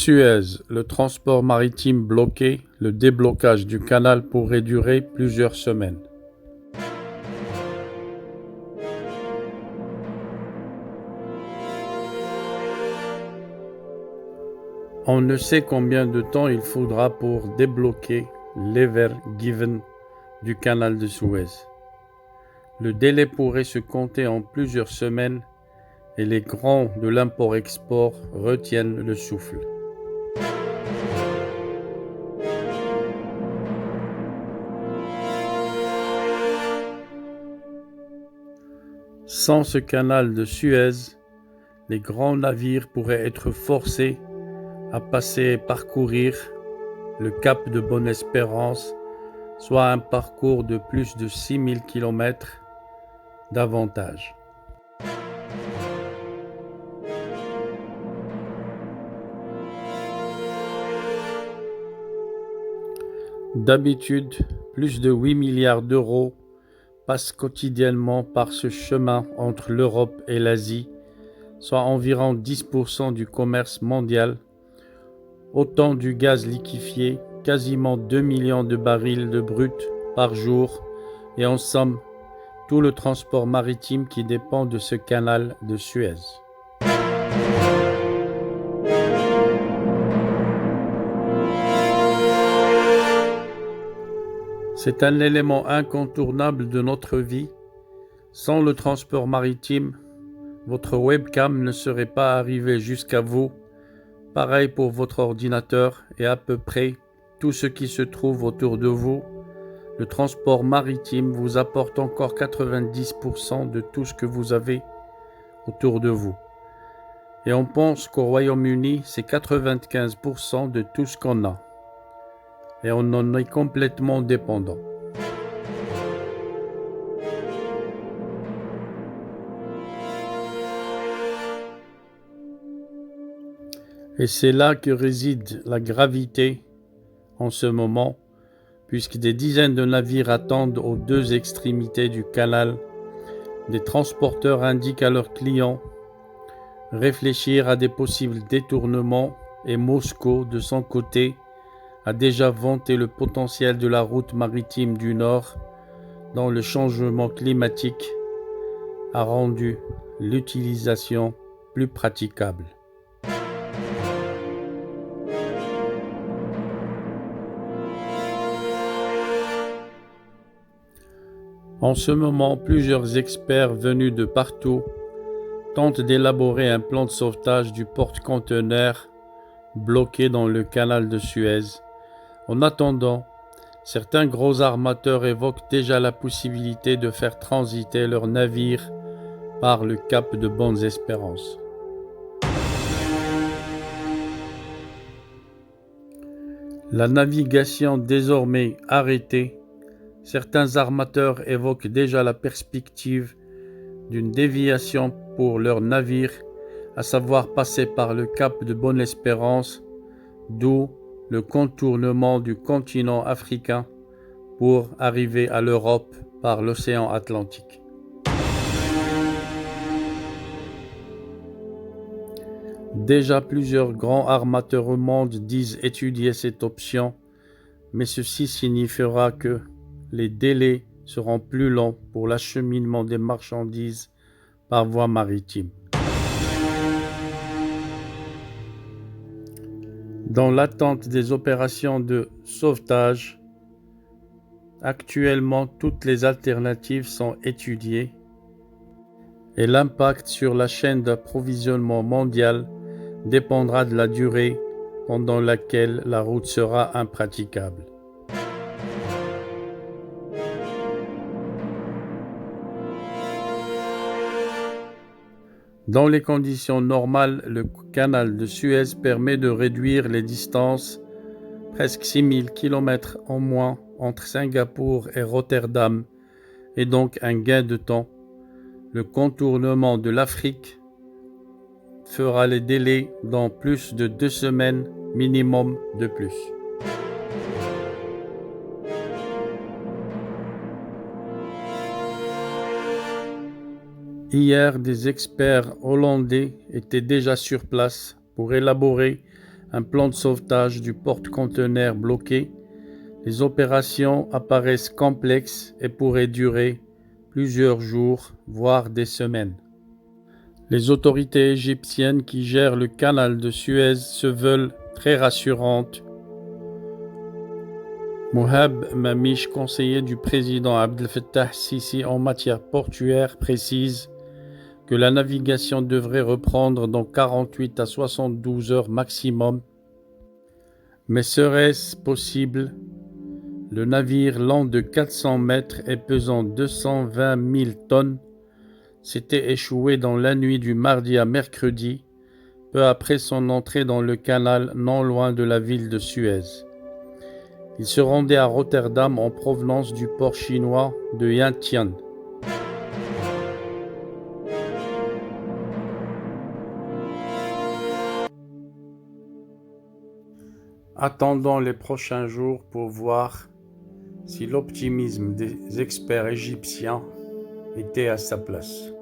Suez, le transport maritime bloqué, le déblocage du canal pourrait durer plusieurs semaines. On ne sait combien de temps il faudra pour débloquer l'Ever-Given du canal de Suez. Le délai pourrait se compter en plusieurs semaines et les grands de l'import-export retiennent le souffle. Sans ce canal de Suez, les grands navires pourraient être forcés à passer et parcourir le cap de Bonne-Espérance, soit un parcours de plus de 6000 km d'avantage. D'habitude, plus de 8 milliards d'euros passent quotidiennement par ce chemin entre l'Europe et l'Asie, soit environ 10% du commerce mondial, autant du gaz liquéfié, quasiment 2 millions de barils de brut par jour, et en somme, tout le transport maritime qui dépend de ce canal de Suez. C'est un élément incontournable de notre vie. Sans le transport maritime, votre webcam ne serait pas arrivée jusqu'à vous. Pareil pour votre ordinateur et à peu près tout ce qui se trouve autour de vous. Le transport maritime vous apporte encore 90% de tout ce que vous avez autour de vous. Et on pense qu'au Royaume-Uni, c'est 95% de tout ce qu'on a. Et on en est complètement dépendant. Et c'est là que réside la gravité en ce moment, puisque des dizaines de navires attendent aux deux extrémités du canal. Des transporteurs indiquent à leurs clients réfléchir à des possibles détournements et Moscou, de son côté, a déjà vanté le potentiel de la route maritime du Nord dont le changement climatique a rendu l'utilisation plus praticable. En ce moment, plusieurs experts venus de partout tentent d'élaborer un plan de sauvetage du porte-conteneurs bloqué dans le canal de Suez. En attendant, certains gros armateurs évoquent déjà la possibilité de faire transiter leurs navires par le cap de Bonne-Espérance. La navigation désormais arrêtée, certains armateurs évoquent déjà la perspective d'une déviation pour leurs navires, à savoir passer par le cap de Bonne-Espérance, d'où le contournement du continent africain pour arriver à l'Europe par l'océan Atlantique. Déjà plusieurs grands armateurs au monde disent étudier cette option, mais ceci signifiera que les délais seront plus longs pour l'acheminement des marchandises par voie maritime. Dans l'attente des opérations de sauvetage, actuellement toutes les alternatives sont étudiées et l'impact sur la chaîne d'approvisionnement mondiale dépendra de la durée pendant laquelle la route sera impraticable. Dans les conditions normales, le canal de Suez permet de réduire les distances, presque 6000 km en moins entre Singapour et Rotterdam, et donc un gain de temps. Le contournement de l'Afrique fera les délais dans plus de 2 semaines minimum de plus. Hier, des experts hollandais étaient déjà sur place pour élaborer un plan de sauvetage du porte-conteneurs bloqué. Les opérations apparaissent complexes et pourraient durer plusieurs jours, voire des semaines. Les autorités égyptiennes qui gèrent le canal de Suez se veulent très rassurantes. Mohab Mamiche, conseiller du président Abdel Fattah Sisi en matière portuaire, précise que la navigation devrait reprendre dans 48 à 72 heures maximum. Mais serait-ce possible? Le navire long de 400 mètres et pesant 220 000 tonnes s'était échoué dans la nuit du mardi à mercredi, peu après son entrée dans le canal non loin de la ville de Suez. Il se rendait à Rotterdam en provenance du port chinois de Yantian. Attendons les prochains jours pour voir si l'optimisme des experts égyptiens était à sa place.